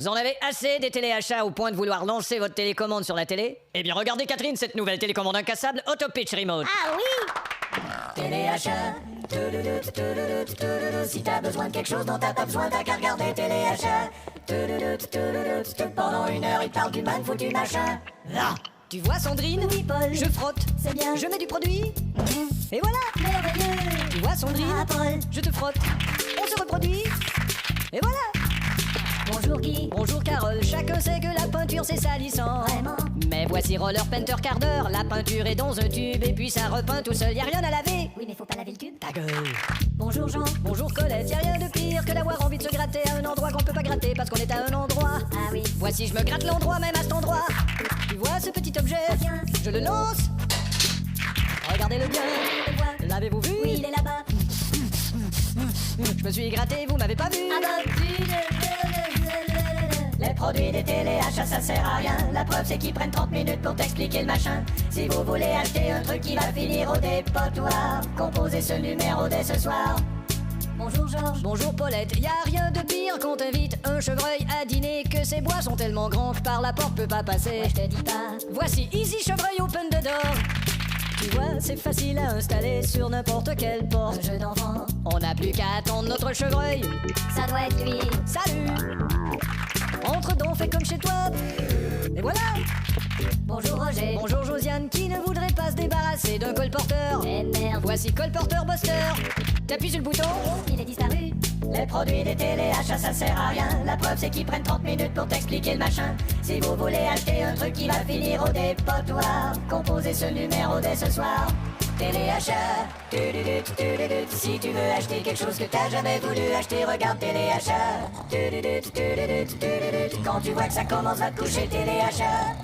Vous en avez assez des téléachats au point de vouloir lancer votre télécommande sur la télé? Eh bien regardez Catherine, cette nouvelle télécommande incassable Autopitch Remote. Ah oui! Téléachat. Si t'as besoin de quelque chose dont t'as pas besoin, t'as qu'à regarder Téléachat. Pendant une heure, il parle du mal foutu machin. Là. Tu vois Sandrine? Oui, Paul. Je frotte. C'est bien. Je mets du produit. Et voilà. Merveilleux! Tu vois Sandrine? Ah, Paul. Je te frotte. On se reproduit. Et voilà. Bonjour Guy. Bonjour Carole, chacun sait que la peinture c'est salissant. Vraiment? Mais voici Roller Painter quart d'heure, la peinture est dans un tube et puis ça repeint tout seul, y a rien à laver. Oui, mais faut pas laver le tube. Ta gueule. Bonjour Jean. Bonjour Colette, y a rien de pire que d'avoir envie de se gratter à un endroit qu'on peut pas gratter parce qu'on est à un endroit. Ah oui. Voici je me gratte l'endroit même à cet endroit. Tu vois ce petit objet? Tiens. Je le lance. Regardez-le bien. Je le vois. L'avez-vous vu? Oui, il est là-bas. Je me suis gratté, vous m'avez pas vu. Ah bah, Les produits des téléachats ça sert à rien. La preuve c'est qu'ils prennent 30 minutes pour t'expliquer le machin. Si vous voulez acheter un truc qui va finir au dépotoir, composez ce numéro dès ce soir. Bonjour Georges. Bonjour Paulette, y a rien de pire quand t'invites un chevreuil à dîner que ses bois sont tellement grands que par la porte peut pas passer. Ouais, je te dis pas. Voici Easy Chevreuil Open the Door. Tu vois, c'est facile à installer sur n'importe quelle porte. Un jeu d'enfant. On n'a plus qu'à attendre notre chevreuil. Ça doit être lui. Salut! Entre donc, fais comme chez toi. Et voilà! Bonjour Roger. Bonjour Josiane, qui ne voudrait pas se débarrasser d'un colporteur? Eh merde. Voici colporteur Buster. T'appuies sur le bouton. Il est disparu. Les produits des téléachats ça sert à rien. La preuve c'est qu'ils prennent 30 minutes pour t'expliquer le machin. Si vous voulez acheter un truc qui va finir au dépotoir, composez ce numéro dès ce soir. Téléachat. Si tu veux acheter quelque chose que t'as jamais voulu acheter, regarde Téléachat. Quand tu vois que ça commence à te coucher, Téléachat.